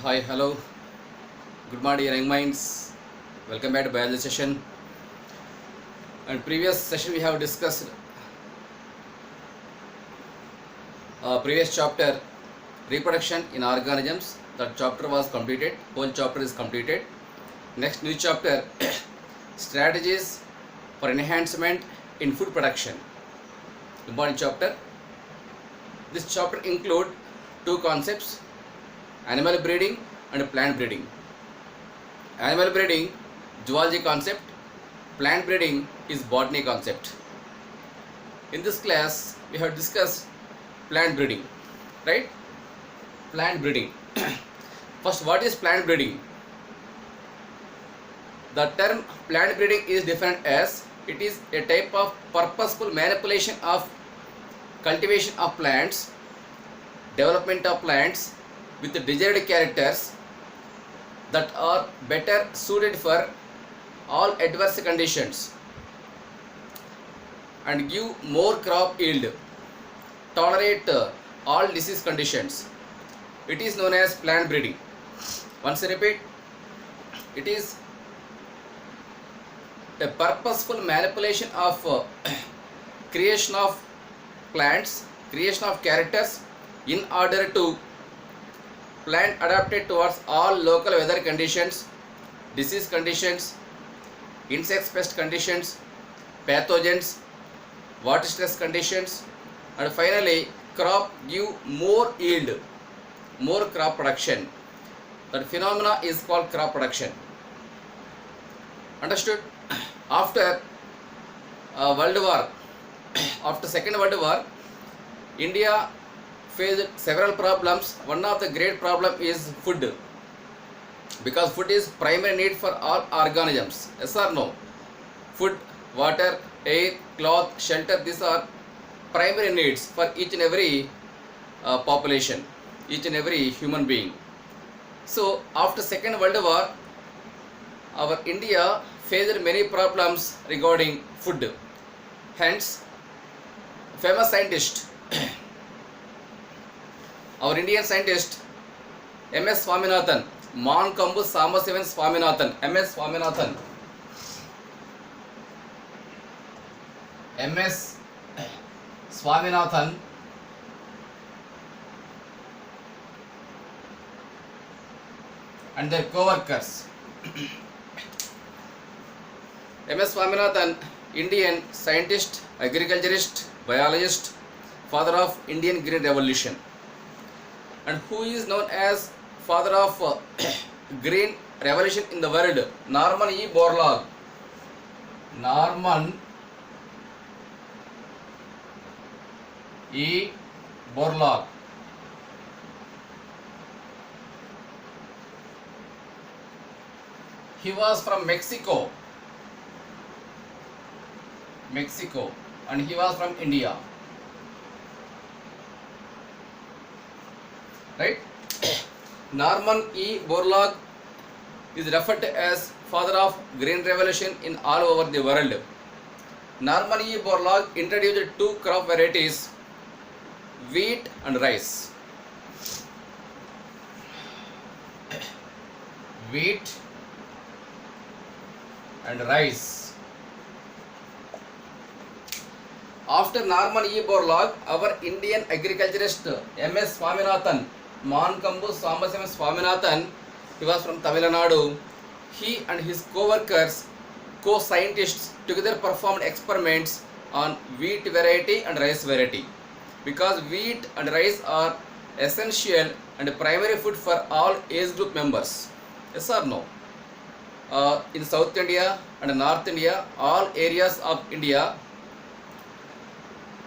Hi, hello, good morning, young minds. Welcome back to biology session. And previous session we have discussed previous chapter reproduction in organisms. That chapter was completed. Whole chapter is completed. Next new chapter strategies for enhancement in food production. Important chapter. This chapter include two concepts: animal breeding and plant breeding. Animal breeding, zoology concept. Plant breeding is botany concept. In this class, we have discussed plant breeding, right? Plant breeding. First, what is plant breeding? The term plant breeding is defined as it is a type of purposeful manipulation of cultivation of plants, development of plants with desired characters that are better suited for all adverse conditions and give more crop yield, tolerate all disease conditions. It is known as plant breeding. Once I repeat, it is a purposeful manipulation of creation of plants, creation of characters in order to plant adapted towards all local weather conditions, disease conditions, insect pest conditions, pathogens, water stress conditions, and finally crop give more yield, more crop production. That phenomena is called crop production. Understood? After World War, after Second World War, India faced several problems. One of the great problem is food, because food is primary need for all organisms. Yes or no? Food, water, air, cloth, shelter, these are primary needs for each and every population, each and every human being. So after Second World War, our India faced many problems regarding food. Hence, famous scientist, our Indian scientist M.S. Swaminathan, Mankombu Samasivan Swaminathan, M.S. Swaminathan, M.S. Swaminathan and their co-workers. M.S. Swaminathan, Indian scientist, agriculturist, biologist, father of Indian Green Revolution, and who is known as father of Green Revolution in the world, Norman E. Borlaug. Norman E. Borlaug. He was from Mexico, and he was from India. Right? Norman E. Borlaug is referred to as father of Green Revolution in all over the world. Norman E. Borlaug introduced two crop varieties, wheat and rice. Wheat and rice. After Norman E. Borlaug, our Indian agriculturist M.S. Swaminathan, Mankombu Samasivan Swaminathan, he was from Tamil Nadu. He and his co-workers, co-scientists together performed experiments on wheat variety and rice variety, because wheat and rice are essential and primary food for all age group members. Yes or no? In South India and North India, all areas of India,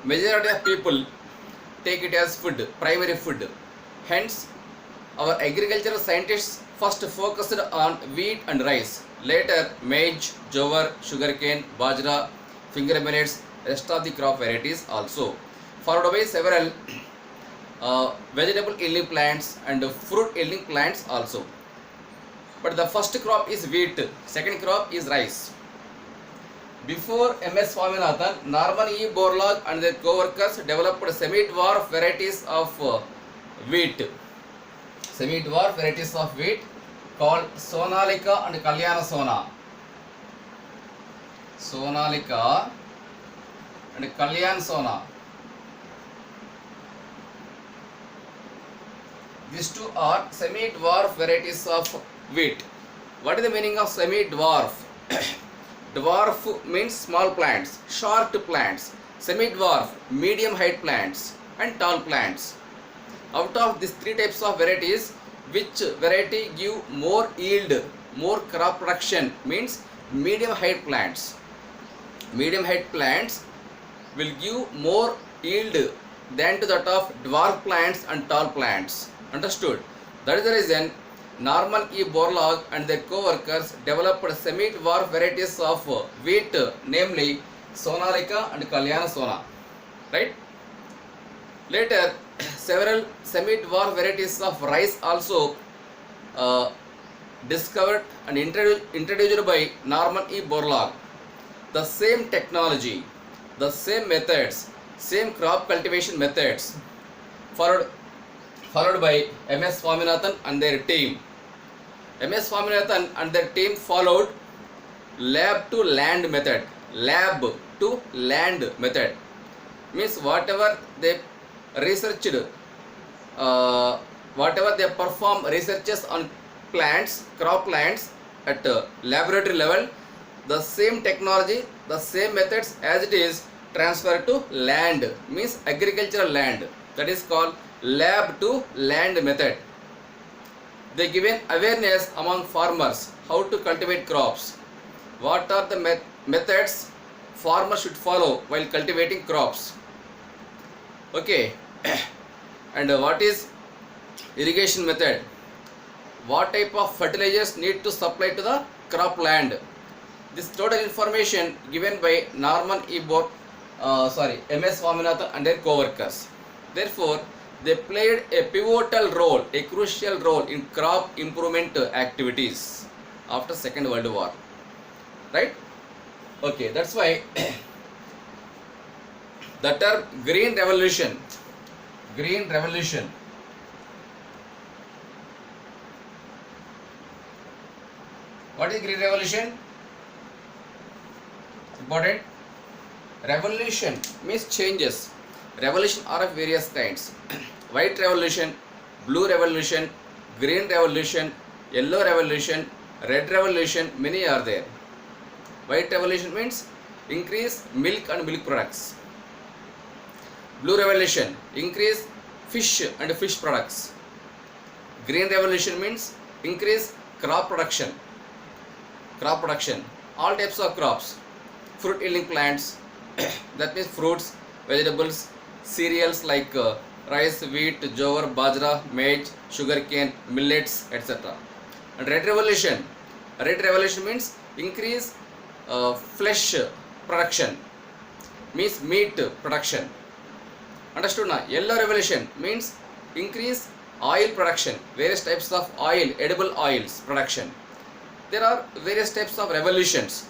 majority of people take it as food, primary food. Hence, our agricultural scientists first focused on wheat and rice. Later, maize, jowar, sugarcane, bajra, finger millets, rest of the crop varieties also. Followed by several vegetable yielding plants and fruit yielding plants also. But the first crop is wheat, second crop is rice. Before M.S. Swaminathan, Norman E. Borlaug and their co-workers developed semi-dwarf varieties of wheat. Semi-dwarf varieties of wheat called Sonalika and Kalyana Sona. Sonalika and Kalyan Sona. These two are semi-dwarf varieties of wheat. What is the meaning of semi-dwarf? Dwarf means small plants, short plants. Semi-dwarf, medium height plants and tall plants. Out of these three types of varieties, which variety give more yield, more crop production means medium height plants. Medium height plants will give more yield than to that of dwarf plants and tall plants. Understood? That is the reason Norman E. Borlaug and their co-workers developed semi-dwarf varieties of wheat, namely Sonalika and Kalyana Sona. Right? Later, several semi-dwarf varieties of rice also discovered and introduced by Norman E. Borlaug. The same technology, the same methods, same crop cultivation methods followed by M.S. Swaminathan and their team. M.S. Swaminathan and their team followed lab to land method. Lab to land method means whatever they researched, whatever they perform researches on plants, crop plants at laboratory level, the same technology, the same methods as it is transferred to land, means agricultural land. That is called lab to land method. They given awareness among farmers how to cultivate crops. What are the methods farmers should follow while cultivating crops? Okay. And what is irrigation method? What type of fertilizers need to supply to the crop land? This total information given by Norman E. M.S. Swaminathan and their co-workers. Therefore, they played a pivotal role, a crucial role in crop improvement activities after Second World War. Right? Okay, that's why the term Green Revolution. What is Green Revolution? Important. Revolution means changes. Revolution are of various kinds. White revolution, blue revolution, green revolution, yellow revolution, red revolution, many are there. White revolution means increase milk and milk products. Blue revolution, increase fish and fish products. Green revolution means increase crop production. All types of crops, fruit yielding plants, that means fruits, vegetables, cereals like rice, wheat, jowar, bajra, maize, sugarcane, millets, etc. And red revolution means increase flesh production, means meat production. Understood now? Yellow revolution means increase oil production, various types of oil, edible oils production. There are various types of revolutions.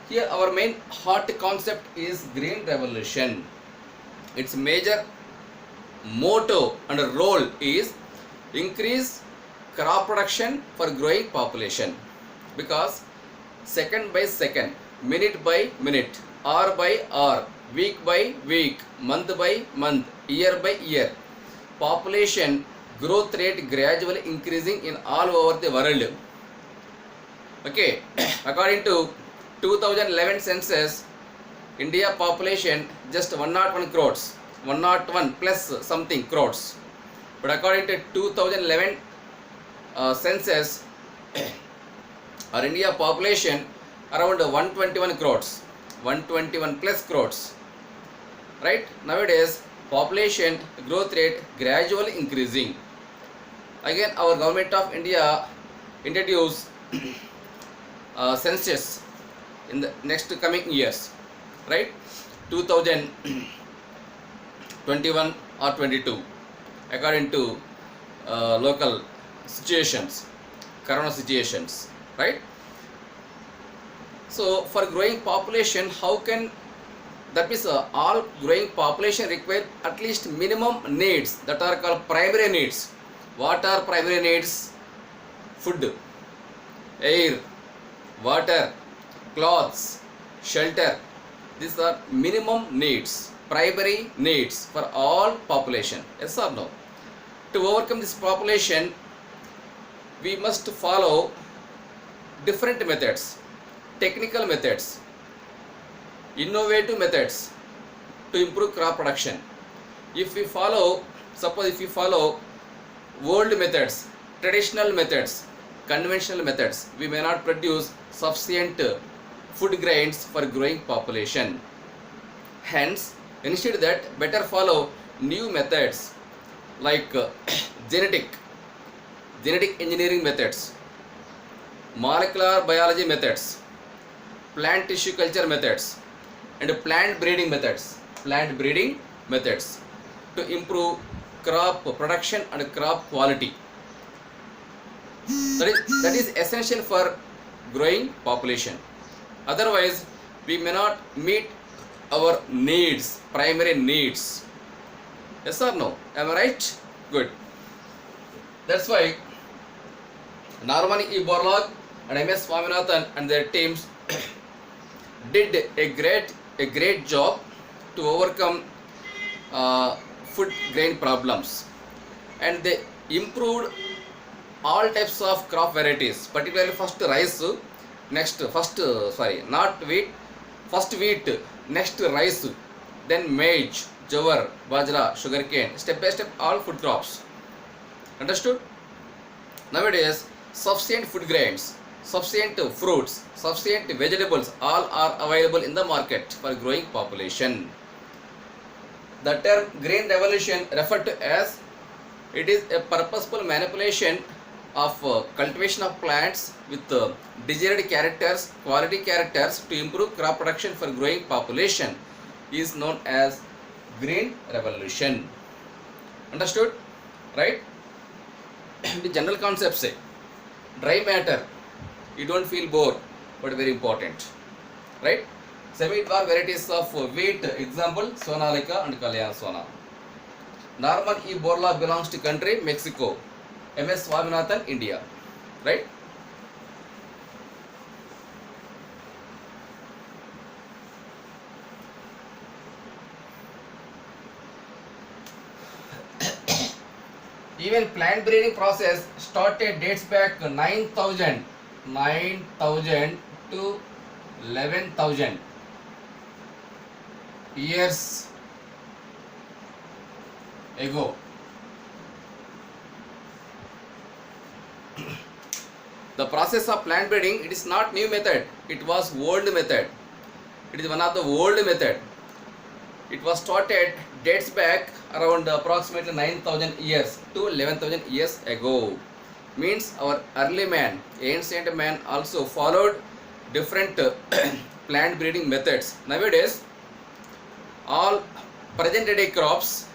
Here our main hot concept is Green Revolution. Its major motto and role is increase crop production for growing population, because second by second, minute by minute, hour by hour, week by week, month by month, year by year, population growth rate gradually increasing in all over the world. Okay, according to 2011 census, India population just 101 crores, 101 plus something crores. But according to 2011 census, our India population around 121 crores, 121 plus crores. Right? Nowadays, population growth rate gradually increasing. Again, our government of India introduced census in the next coming years, right? 2021 or 22, according to local situations, corona situations, right? So for growing population, how can that means all growing population require at least minimum needs that are called primary needs. What are primary needs? Food, air, water, clothes, shelter. These are minimum needs, primary needs for all population. Yes or no? To overcome this population, we must follow different methods, technical methods, innovative methods to improve crop production. If we follow, suppose if we follow old methods, traditional methods, conventional methods, we may not produce sufficient food grains for growing population. Hence, instead that better follow new methods like genetic engineering methods, molecular biology methods, plant tissue culture methods, and plant breeding methods to improve crop production and crop quality. That is essential for growing population. Otherwise, we may not meet our needs, primary needs. Yes or no? Am I right? Good. That's why Norman E. Borlaug and M.S. Swaminathan and their teams did a great job to overcome food grain problems, and they improved all types of crop varieties, particularly first rice, first wheat, next rice, then maize, jowar, bajra, sugarcane, step by step all food crops. Understood? Nowadays, sufficient food grains, sufficient fruits, sufficient vegetables, all are available in the market for growing population. The term green revolution referred to as it is a purposeful manipulation of cultivation of plants with desired characters, quality characters to improve crop production for growing population is known as green revolution. Understood? Right? The general concept say dry matter, you don't feel bored, but very important, right? Semi-dwarf varieties of wheat, example Sonalika and Kalyan Sona. Norman E. Borlaug belongs to country Mexico, M.S. Swaminathan India, right? Even plant breeding process started dates back 9,000 to 11,000 years ago. The process of plant breeding, it is not new method, it was old method. It is one of the old method. It was started dates back around approximately 9,000 years to 11,000 years ago. Means our early man, ancient man also followed different plant breeding methods. Nowadays, all present day crops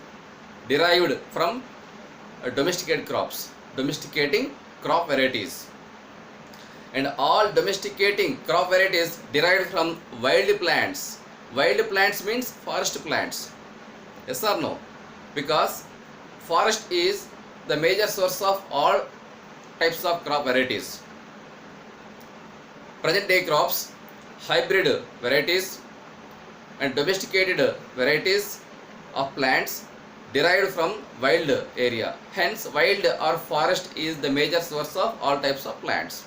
derived from domesticated crops, domesticating crop varieties. And all domesticating crop varieties derived from wild plants. Wild plants means forest plants. Yes or no? Because forest is the major source of all types of crop varieties. Present day crops, hybrid varieties and domesticated varieties of plants derived from wild area. Hence, wild or forest is the major source of all types of plants.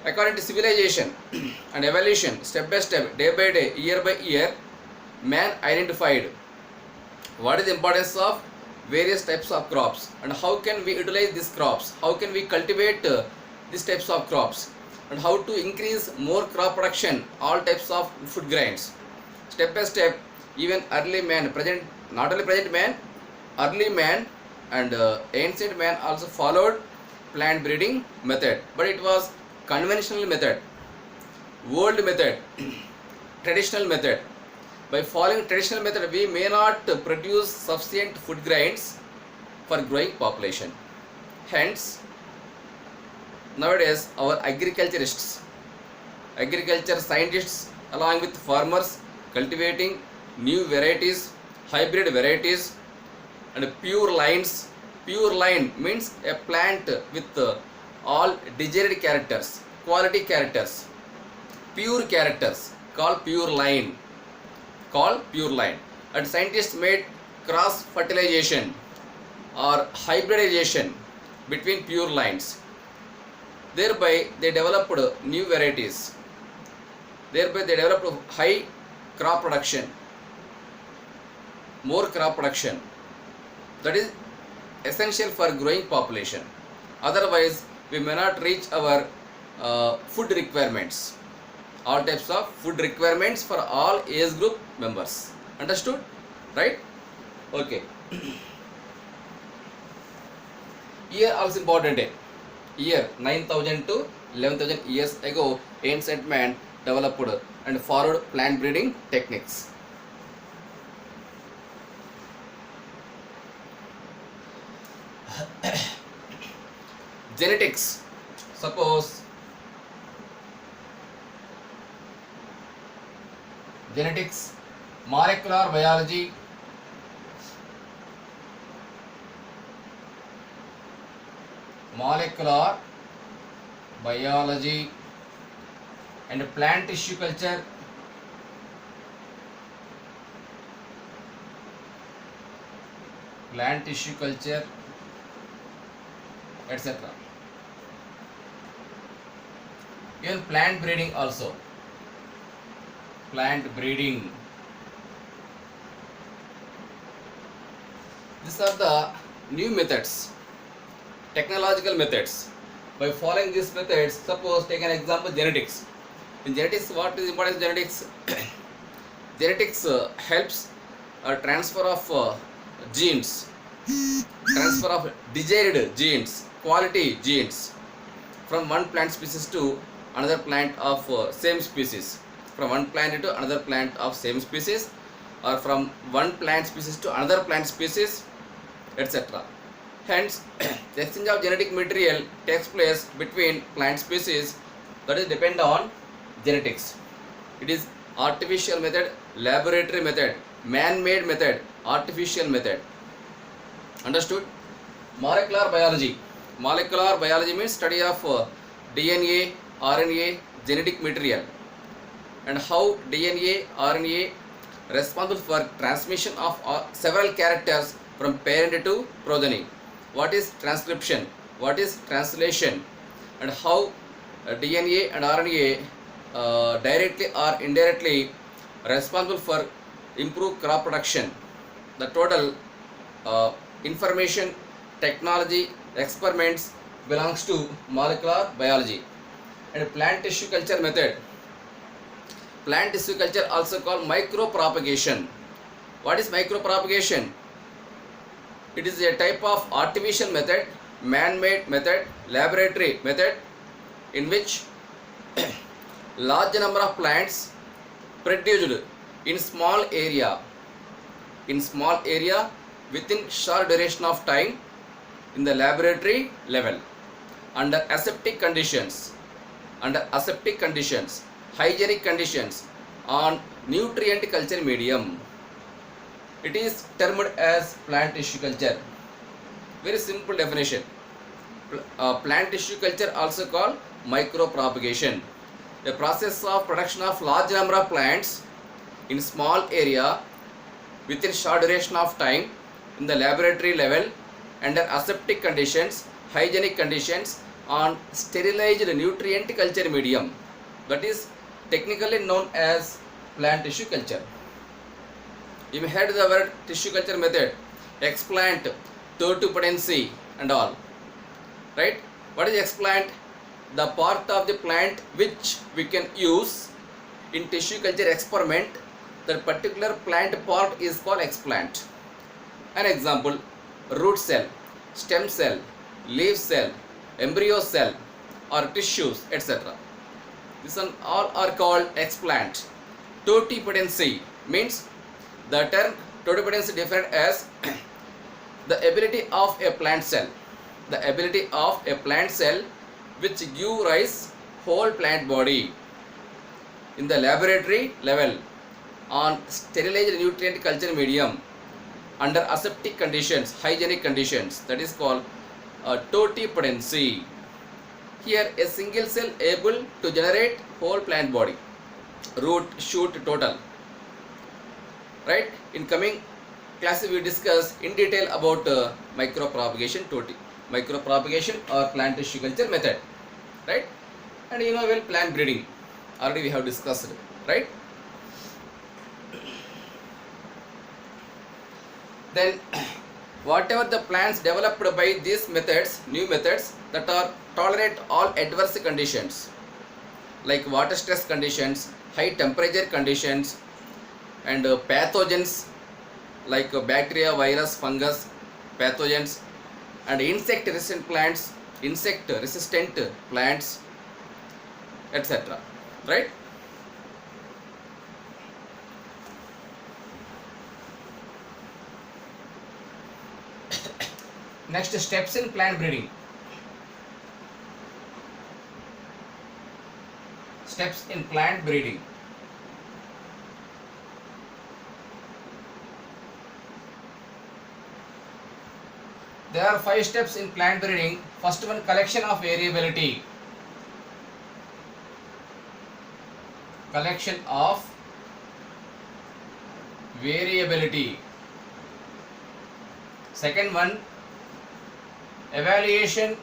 According to civilization and evolution, step by step, day by day, year by year, man identified what is the importance of various types of crops and how can we utilize these crops, how can we cultivate these types of crops, and how to increase more crop production, all types of food grains. Step by step, even early man, not only present man, early man and ancient man also followed plant breeding method, but it was conventional method, old method, traditional method. By following traditional method, we may not produce sufficient food grains for growing population. Hence, nowadays our agriculture scientists along with farmers cultivating new varieties, hybrid varieties and pure lines Pure line means a plant with all desired characters, quality characters, pure characters called pure line. And scientists made cross fertilization or hybridization between pure lines. Thereby they developed new varieties. Thereby they developed high crop production, more crop production. That is essential for growing population. Otherwise we may not reach our food requirements. All types of food requirements for all age group members. Understood? Right? Okay. Year also important. Year 9,000 to 11,000 years ago, ancient man developed and followed plant breeding techniques. Genetics. Suppose genetics, molecular biology, and plant tissue culture, etc. Even plant breeding also. These are the new methods, technological methods. By following these methods, suppose take an example, genetics. In genetics, what is important in genetics? Genetics helps transfer of genes, transfer of desired genes, quality genes from one plant species to another plant of same species, from one plant to another plant of same species, or from one plant species to another plant species, etc. Hence, the exchange of genetic material takes place between plant species, that is depend on genetics. It is artificial method, laboratory method, man-made method, artificial method. Understood? Molecular biology. Molecular biology means study of DNA, RNA, genetic material, and how DNA, RNA responsible for transmission of several characters from parent to progeny. What is transcription? What is translation? And how DNA and RNA directly or indirectly responsible for improved crop production. The total information, technology, experiments belongs to molecular biology. And plant tissue culture method. Plant tissue culture also called micropropagation. What is micropropagation? It is a type of artificial method, man-made method, laboratory method, in which large number of plants produced in small area within short duration of time in the laboratory level, under aseptic conditions, hygienic conditions, on nutrient culture medium. It is termed as plant tissue culture. Very simple definition. Plant tissue culture also called micropropagation. The process of production of large number of plants in small area within short duration of time in the laboratory level under aseptic conditions, hygienic conditions, on sterilized nutrient culture medium. That is technically known as plant tissue culture. You may heard the word tissue culture method, explant, totupotency and all. Right? What is explant? The part of the plant which we can use in tissue culture experiment. That particular plant part is called explant. An example, root cell, stem cell, leaf cell, embryo cell, or tissues, etc. These all are called explant. Totipotency means, the term totipotency defined as the ability of a plant cell, which give rise whole plant body in the laboratory level on sterilized nutrient culture medium under aseptic conditions, hygienic conditions, that is called totipotency. Here a single cell able to generate whole plant body, root, shoot, total. Right? In coming classes we discuss in detail about micropropagation, micropropagation or plant tissue culture method. Right? And you know well plant breeding. Already we have discussed. Right? Then whatever the plants developed by these methods, new methods that are tolerate all adverse conditions like water stress conditions, high temperature conditions, and pathogens like bacteria, virus, fungus, pathogens, and insect resistant plants, etc. Right? Next, steps in plant breeding. Steps in plant breeding. There are 5 steps in plant breeding. First one, collection of variability. Collection of variability. Second one, evaluation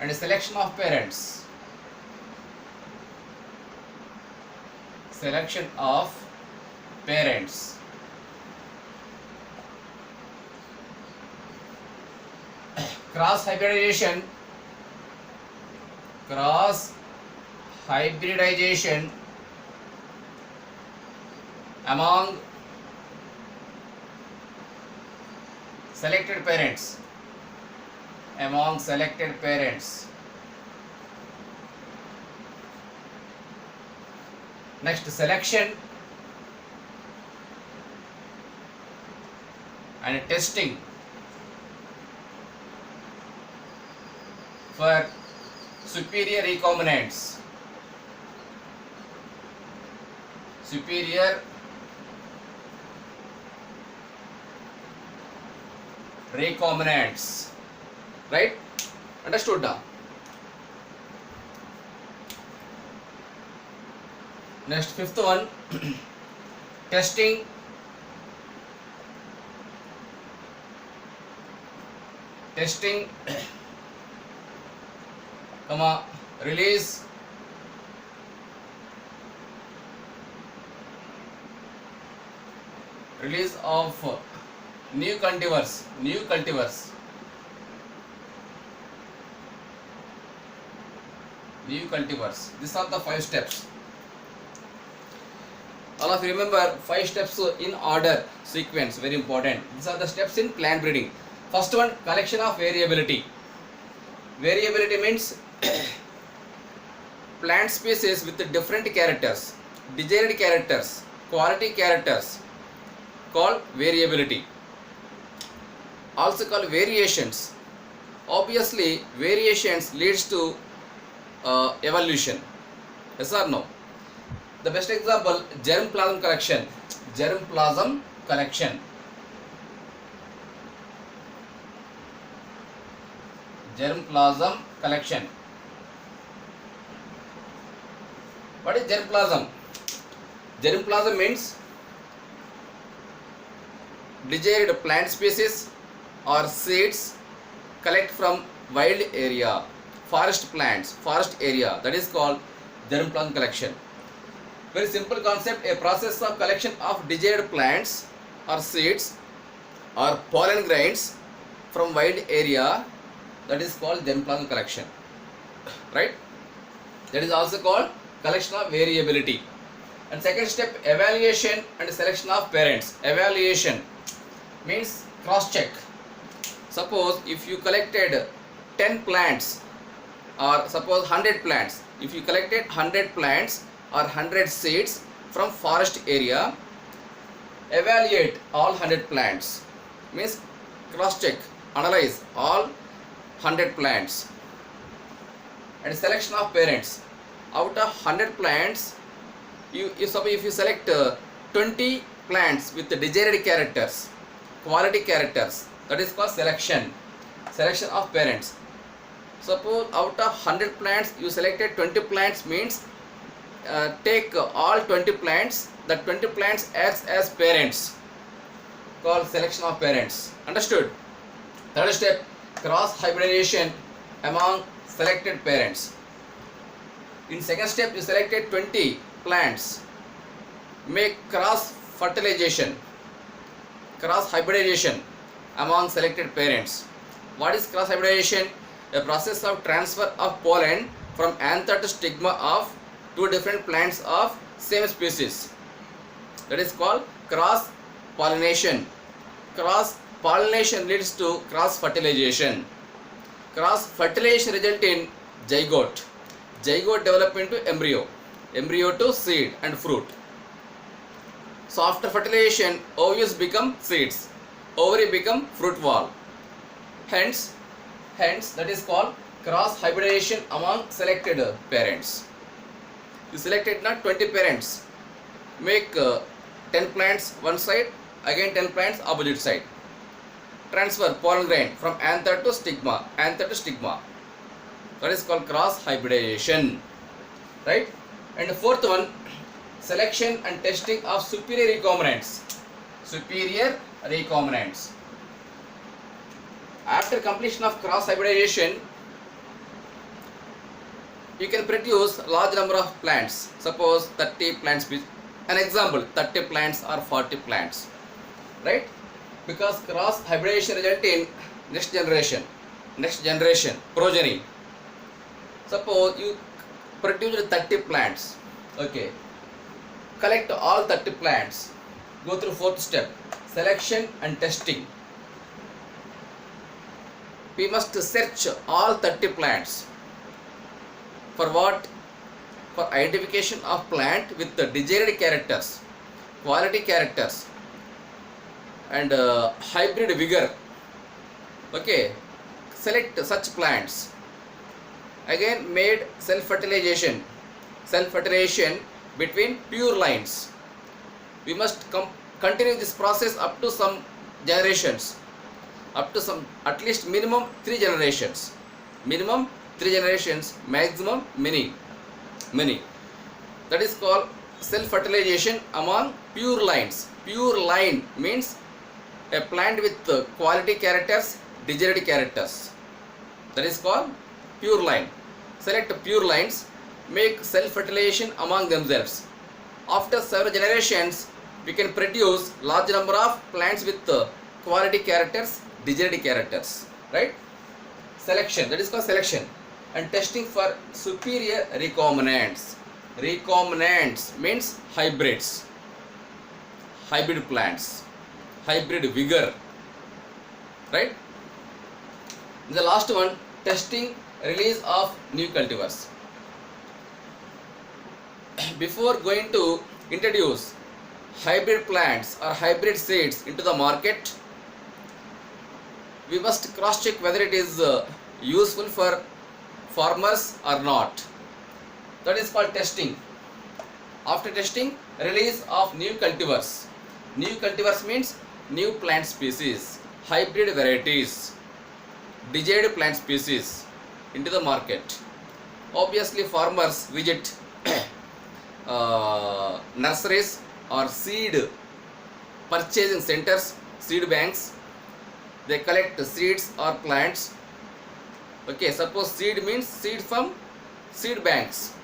and selection of parents. Selection of parents. Cross hybridization. Cross hybridization among selected parents. Among selected parents. Next, selection and testing for superior recombinants. Superior recombinants. Right? Understood now? Next, fifth one, testing release of new cultivars. These are the 5 steps. All of you remember 5 steps in order sequence, very important. These are the steps in plant breeding. First one, collection of variability. Variability means plant species with different characters, desired characters, quality characters, called variability. Also called variations. Obviously, variations leads to evolution. Yes or no? The best example, germplasm collection. Germplasm collection. Germplasm collection. What is germplasm? Germplasm means desired plant species or seeds collect from wild area, forest plants, forest area. That is called germplasm collection. Very simple concept, a process of collection of desired plants or seeds or pollen grains from wild area, that is called germplasm collection. Right? That is also called collection of variability. And second step, evaluation and selection of parents. Evaluation means cross check. Suppose if you collected 10 plants or suppose 100 plants, if you collected 100 plants or 100 seeds from forest area, evaluate all 100 plants, means cross check, analyze all 100 plants. And selection of parents, out of 100 plants Suppose if you select 20 plants with the desired characters, quality characters, that is called selection of parents. Suppose out of 100 plants you selected 20 plants, means take all 20 plants, that 20 plants acts as parents, called selection of parents. Understood? Third step, cross hybridization among selected parents. In second step you selected 20 plants, make cross fertilization, cross hybridization among selected parents. What is cross hybridization? A process of transfer of pollen from anther to stigma of two different plants of same species. That is called cross pollination. Cross pollination leads to cross fertilization. Cross fertilization result in zygote. Zygote develop into embryo, embryo to seed and fruit. So after fertilization, ovules become seeds, ovary become fruit wall. Hence that is called cross hybridization among selected parents. You selected not 20 parents, make 10 plants one side, again 10 plants opposite side. Transfer pollen grain from anther to stigma, That is called cross hybridization, right? And the fourth one, selection and testing of superior recombinants. After completion of cross hybridization, you can produce large number of plants. Suppose 30 plants, an example, 30 plants or 40 plants, right? Because cross hybridization result in next generation, progeny. Suppose you produce 30 plants, okay. Collect all 30 plants, go through fourth step, selection and testing. We must search all 30 plants. For what? For identification of plant with the desired characters, quality characters, and hybrid vigor. Okay, select such plants. Again made self-fertilization between pure lines. We must continue this process up to some generations, at least minimum 3 generations, maximum many. That is called self-fertilization among pure lines. Pure line means a plant with quality characters, desired characters. That is called pure line. Select pure lines, make self-fertilization among themselves. After several generations, we can produce large number of plants with quality characters, desired characters, right? Selection, that is called selection. And testing for superior recombinants. Recombinants means hybrids, hybrid plants, hybrid vigor, right? The last one, testing release of new cultivars. Before going to introduce hybrid plants or hybrid seeds into the market, we must cross check whether it is useful for farmers or not. That is called testing. After testing, release of new cultivars. New cultivars means new plant species, hybrid varieties, desired plant species into the market. Obviously farmers visit nurseries or seed purchasing centers, seed banks. They collect seeds or plants. Okay, suppose seed means seed from seed banks.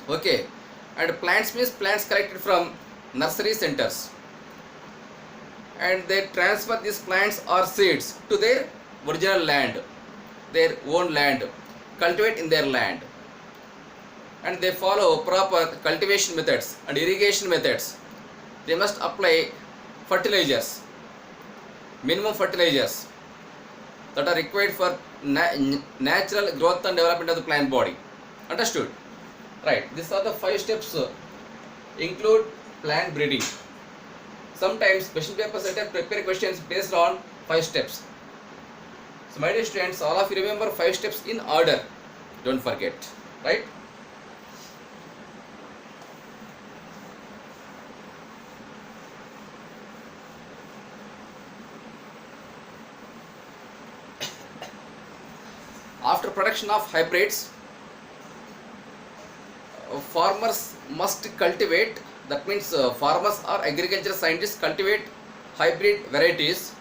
Okay, and plants means plants collected from nursery centers. And they transfer these plants or seeds to their original land, their own land, cultivate in their land. And they follow proper cultivation methods and irrigation methods. They must apply fertilizers, minimum fertilizers that are required for natural growth and development of the plant body. Understood? Right. These are the 5 steps include plant breeding. Sometimes question paper setter prepare questions based on 5 steps. So my dear students, all of you remember 5 steps in order. Don't forget. Right? after production of hybrids, farmers must cultivate, that means farmers or agriculture scientists cultivate hybrid varieties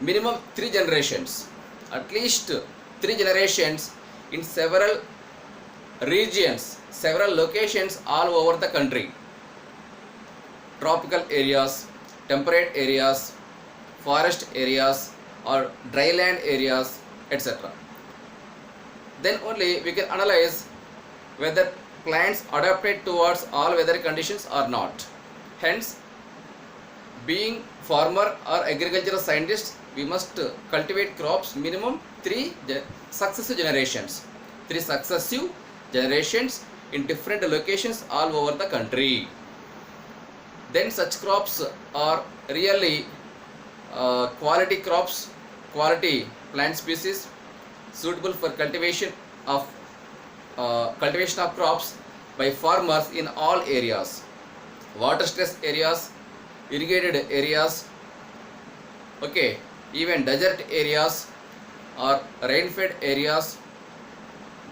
minimum 3 generations, at least 3 generations in several regions, several locations all over the country, tropical areas, temperate areas, forest areas or dryland areas, etc. Then only we can analyze whether plants adapted towards all weather conditions or not. Hence, being farmer or agricultural scientist, we must cultivate crops minimum 3 successive generations, 3 successive generations in different locations all over the country. Then such crops are really quality crops, quality plant species suitable for cultivation of crops by farmers in all areas, water stress areas, irrigated areas, okay, even desert areas or rain-fed areas,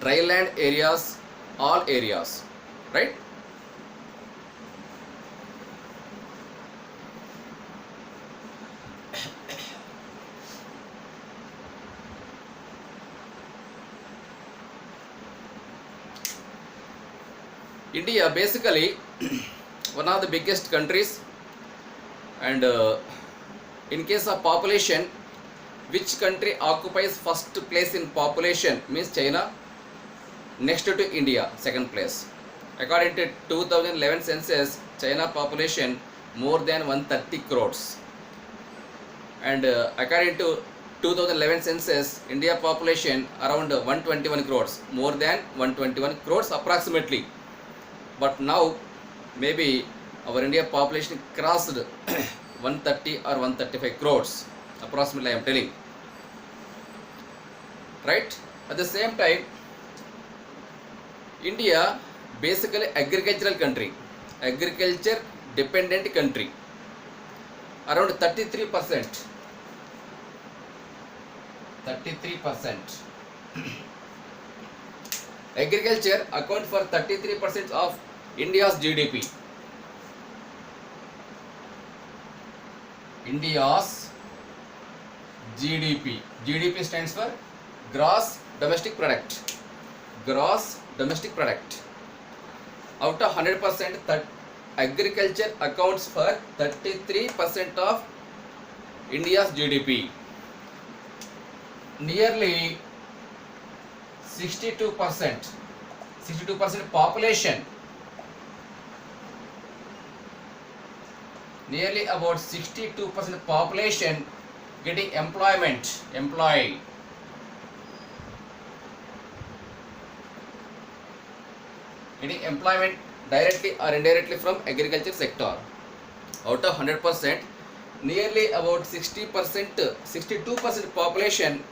dryland areas, all areas, right? India basically one of the biggest countries, and in case of population, which country occupies first place in population means China, next to India second place. According to 2011 census, China population more than 130 crores, and according to 2011 census, India population around 121 crores, more than 121 crores approximately. But now maybe our India population crossed 130 or 135 crores approximately, I am telling, right? At the same time, India basically agricultural country, agriculture dependent country, around 33%. Agriculture account for 33% of India's GDP. India's GDP. GDP stands for gross domestic product. Gross domestic product. Out of 100%, agriculture accounts for 33% of India's GDP. Nearly 62% population, nearly about 62% population getting employed, getting employment directly or indirectly from agriculture sector. Out of 100%, nearly about 62% population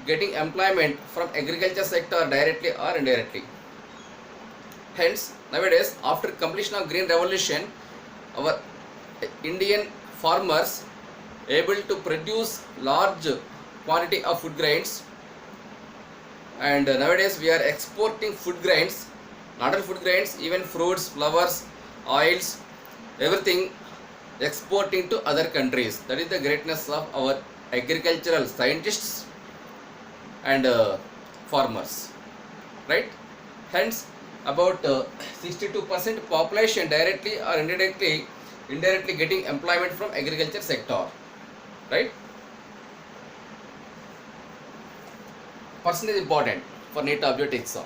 getting employment from agriculture sector directly or indirectly. Hence, nowadays, after completion of Green Revolution, our Indian farmers able to produce large quantity of food grains, and nowadays we are exporting food grains, not only food grains, even fruits, flowers, oils, everything exporting to other countries. That is the greatness of our agricultural scientists and farmers, right? Hence, about 62% population directly or indirectly getting employment from agriculture sector, right? Percentage important for NEET object exam.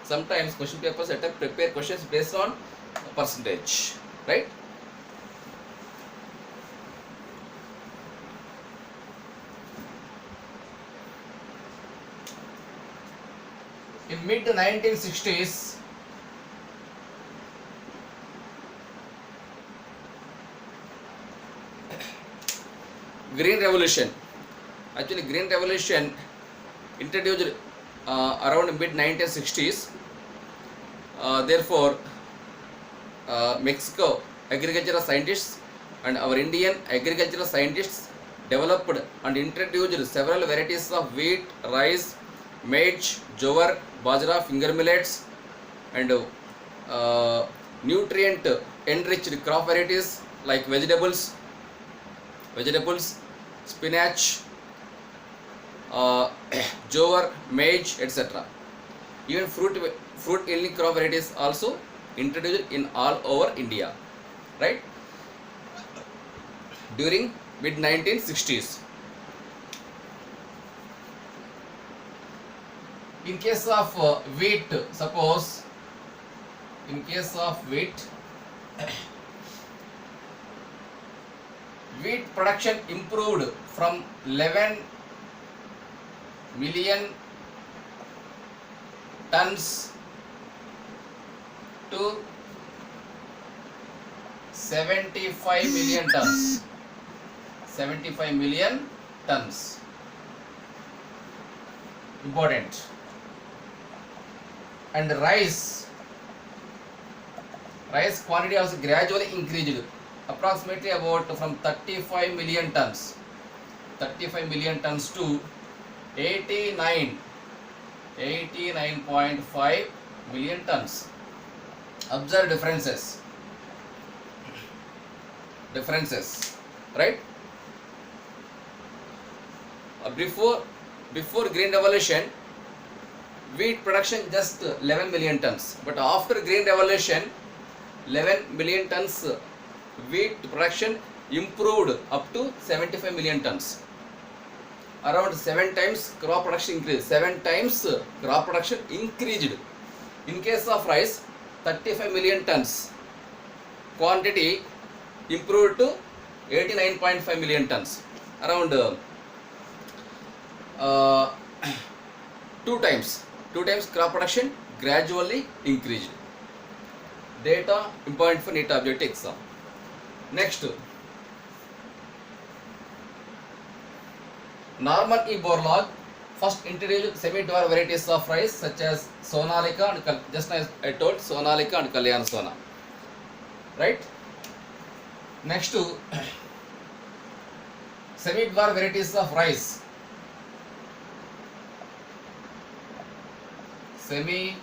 Sometimes question paper setup prepare questions based on percentage, right? In mid 1960s, Green Revolution. Actually, Green Revolution introduced around mid 1960s. Therefore, Mexico agricultural scientists and our Indian agricultural scientists developed and introduced several varieties of wheat, rice, maize, jowar, bajra, finger millets, and nutrient enriched crop varieties like vegetables, spinach, uh, jowar, maize, etc. Even fruit yielding crop varieties also introduced in all over India, right? During mid 1960s. In case of wheat, suppose in case of wheat production improved from 11 million tons to 75 million tons. 75 million tons. Important. And rice quantity also gradually increased, approximately about from 35 million tons to 89.5 million tons. Observe differences, right? Before green revolution, wheat production just 11 million tons, but after green revolution 11 million tons wheat production improved up to 75 million tons. Around 7 times crop production increased. In case of rice, 35 million tons quantity improved to 89.5 million tons. Around 2 times crop production gradually increased. Data important for NEET objective exam. Next, Norman E. Borlaug first introduced semi-dwarf varieties of rice such as Sonalika and just as I told, Sonalika and Kalyan Sona. Right? Next to semi-dwarf varieties of rice. Semi-dwarf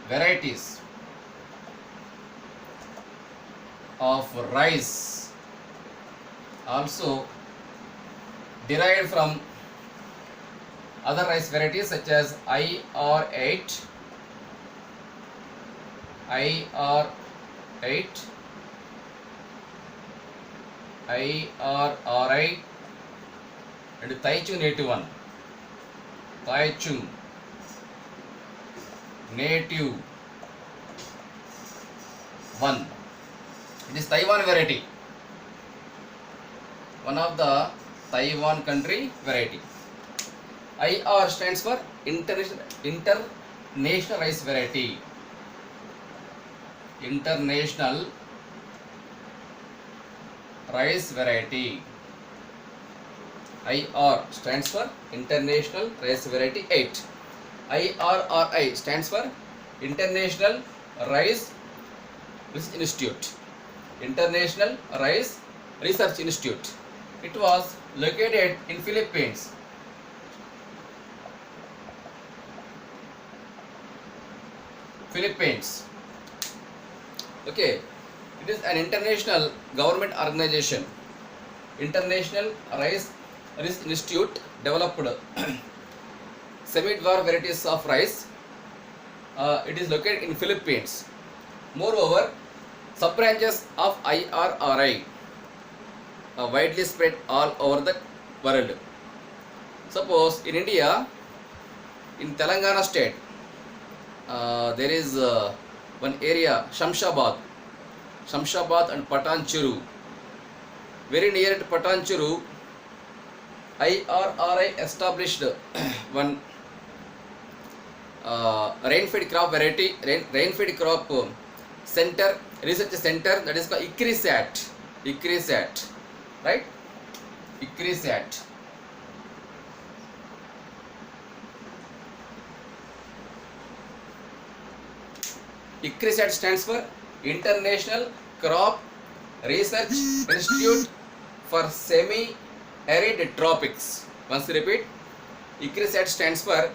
varieties of rice also derived from other rice varieties such as IR8, IRRI and Taichung native one. Taichung native one. It is Taiwan variety. One of the Taiwan country variety. IR stands for international rice variety. International rice variety. IR stands for International Rice Variety 8. IRRI stands for International Rice Research Institute. International Rice Research Institute. It was located in Philippines. Okay, it is an international government organization. International Rice Research Institute developed semi-dwarf varieties of rice. It is located in Philippines. Moreover, sub-branches of IRRI are widely spread all over the world. Suppose in India, in Telangana state, there is one area, Shamshabad and Patancheru. Very near to Patancheru, IRRI established one rain-fed crop variety, rain-fed crop center, research center, that is called ICRISAT, right? ICRISAT. ICRISAT stands for International Crop Research Institute for Semi-Arid Tropics. Once repeat, ICRISAT stands for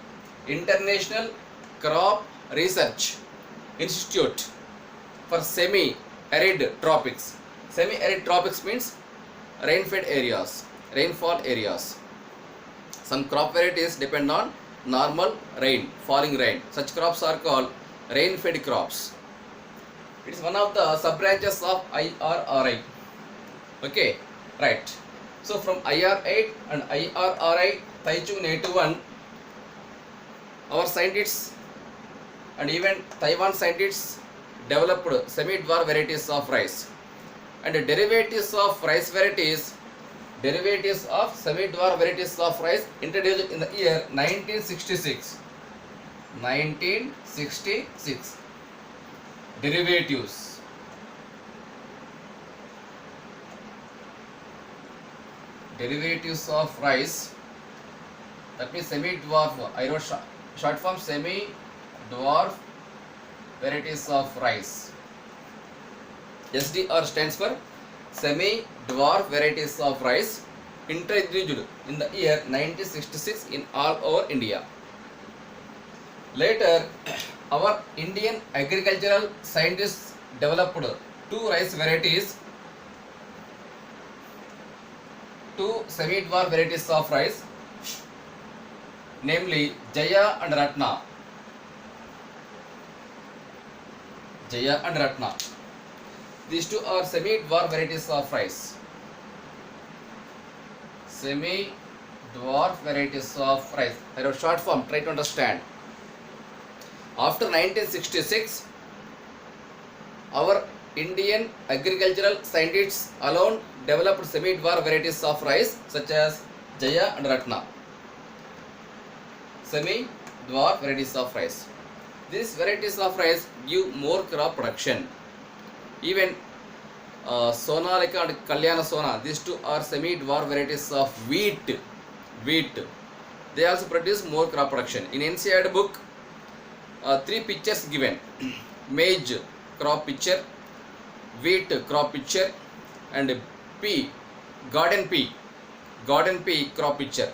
International Crop Research Institute for Semi-Arid Tropics. Semi-arid tropics means rain-fed areas, rainfall areas. Some crop varieties depend on normal rain, falling rain. Such crops are called rain-fed crops. It is one of the sub-branches of IRRI. Okay, right. So from IR8 and IRRI, Taichung Native 1, our scientists and even Taiwan scientists developed semi-dwarf varieties of rice. And the derivatives of rice varieties, derivatives of semi-dwarf varieties of rice introduced in the year 1966. 1966. Derivatives. Derivatives of rice. That means semi-dwarf. I wrote short form semi-dwarf varieties of rice. SDR stands for semi-dwarf varieties of rice introduced in the year 1966 in all over India. Later, our Indian agricultural scientists developed two rice varieties, two semi-dwarf varieties of rice, namely Jaya and Ratna. Jaya and Ratna. These two are semi-dwarf varieties of rice. Semi-dwarf varieties of rice. I wrote short form, try to understand. After 1966, our Indian agricultural scientists alone developed semi-dwarf varieties of rice such as Jaya and Ratna. Semi-dwarf varieties of rice. These varieties of rice give more crop production. Even Sonalika and Kalyana Sona, these two are semi-dwarf varieties of wheat. They also produce more crop production. In NCERT book, three pictures given: maize crop picture, wheat crop picture, and garden pea crop picture.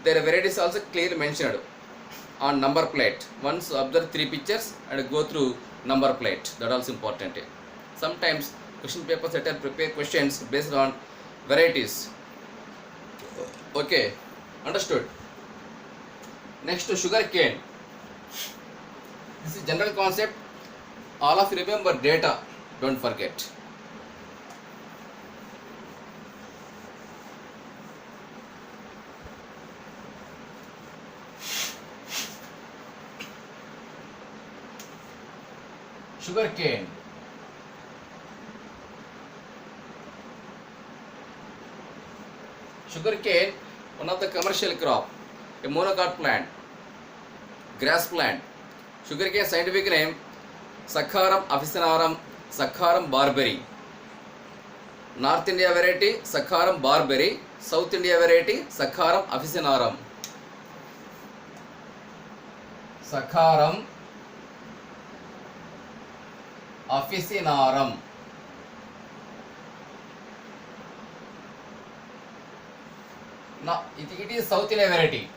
Their varieties also clearly mentioned on number plate. Once observe three pictures and go through number plate. That also important. Sometimes question paper setter prepare questions based on varieties. Okay, understood. Next to sugar cane. This is general concept. All of you remember data. Don't forget. Sugar cane. Sugar cane, one of the commercial crop, a monocot plant, grass plant. Sugar cane scientific name Saccharum officinarum, Saccharum barberi. North India variety Saccharum barberi, South India variety Saccharum officinarum. Saccharum officinarum. Now it is South India variety.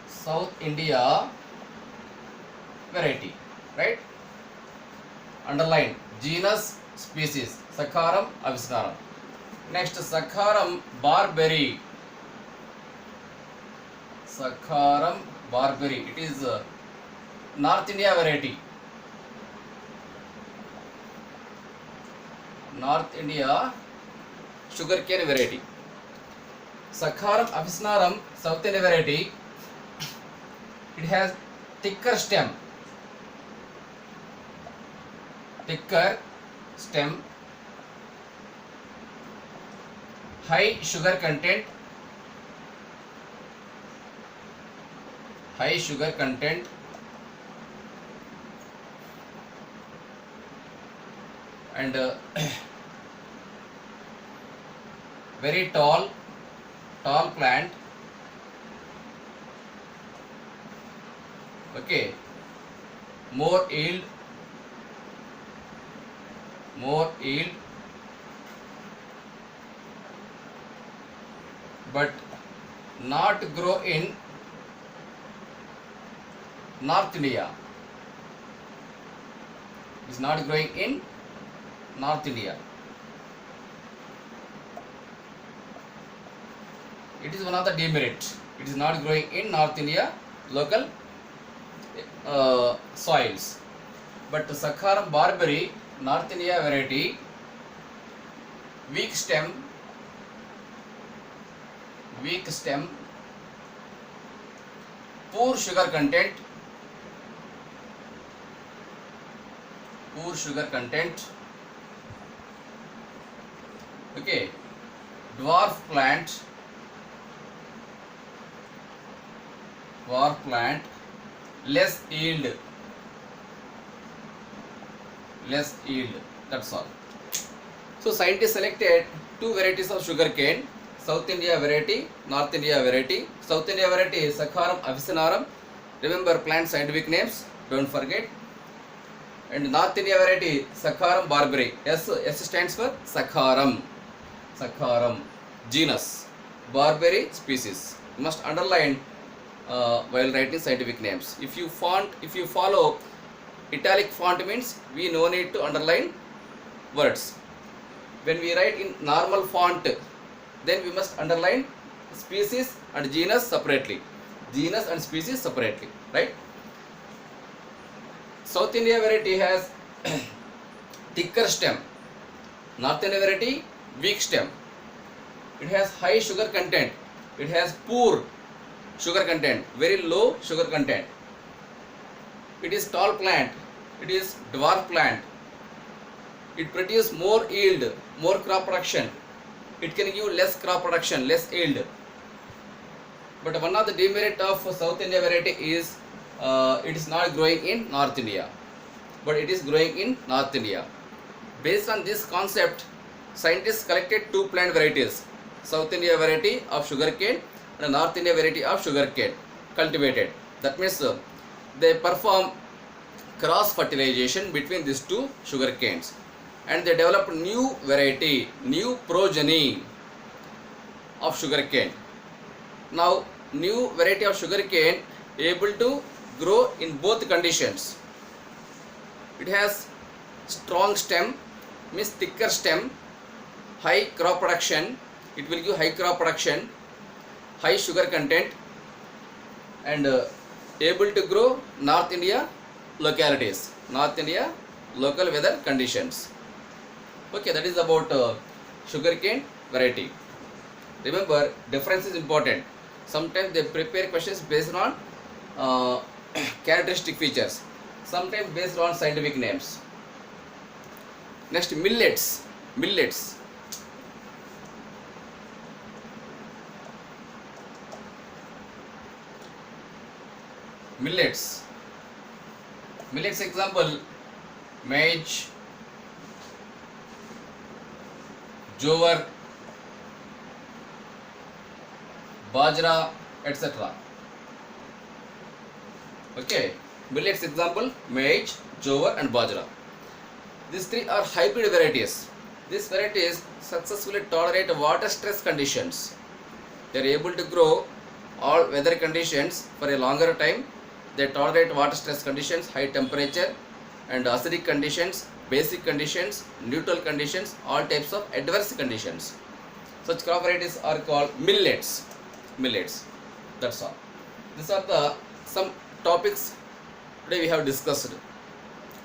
South India variety, right? Underline genus, species, Saccharum officinarum. Next, Saccharum barberi. Saccharum barberi. It is North India variety. North India sugarcane variety. Saccharum officinarum, South India variety. It has thicker stem, high sugar content, and very tall plant. Okay, more yield, more yield, but not grow in North India. It is not growing in North India. It is one of the demerit. It is not growing in North India local soils. But Sakharam barberry, North India variety, weak stem, poor sugar content, okay, dwarf plant, less yield, that's all. So scientists selected two varieties of sugar cane, South India variety, North India variety. South India variety is Sakharam officinarum. Remember plant scientific names, don't forget. And North India variety Sakharam barberry. S stands for Sakharam, genus, barberry species. You must underline while writing scientific names. If you follow italic font, means we no need to underline words. When we write in normal font, then we must underline species and genus separately. Right? South India variety has thicker stem. North India variety weak stem. It has high sugar content. It has poor sugar content, very low sugar content. It is tall plant. It is dwarf plant. It produces more yield, more crop production. It can give less crop production, less yield. But one of the demerit of South India variety is it is not growing in North India, but it is growing in North India. Based on this concept, scientists collected two plant varieties, South India variety of sugarcane and North India variety of sugarcane cultivated. That means they perform cross fertilization between these two sugar canes, and they developed new variety, new progeny of sugarcane. Now new variety of sugarcane able to grow in both conditions. It has strong stem, means thicker stem, high crop production. It will give high crop production, high sugar content, and able to grow North India localities, North India local weather conditions. Okay, that is about sugarcane variety. Remember, difference is important. Sometimes they prepare questions based on characteristic features, sometimes based on scientific names. Next, millets. Millets example: maize, jowar, bajra, etc. Okay, millets example: maize, jowar and bajra. These three are hybrid varieties. These varieties successfully tolerate water stress conditions. They are able to grow all weather conditions for a longer time. They tolerate water stress conditions, high temperature and acidic conditions, basic conditions, neutral conditions, all types of adverse conditions. Such crop varieties are called millets. That's all. These are the some topics today we have discussed.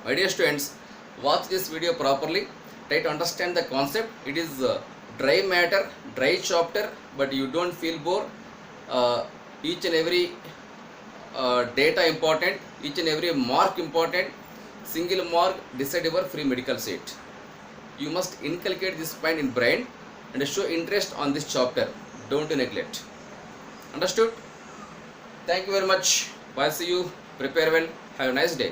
My dear students, watch this video properly. Try to understand the concept. It is dry matter, dry chapter, but you don't feel bored. Each and every data important, each and every mark important. Single mark decide your free medical seat. You must inculcate this point in brain and show interest on this chapter. Don't neglect. Understood? Thank you very much. Bye. See you. Prepare well. Have a nice day.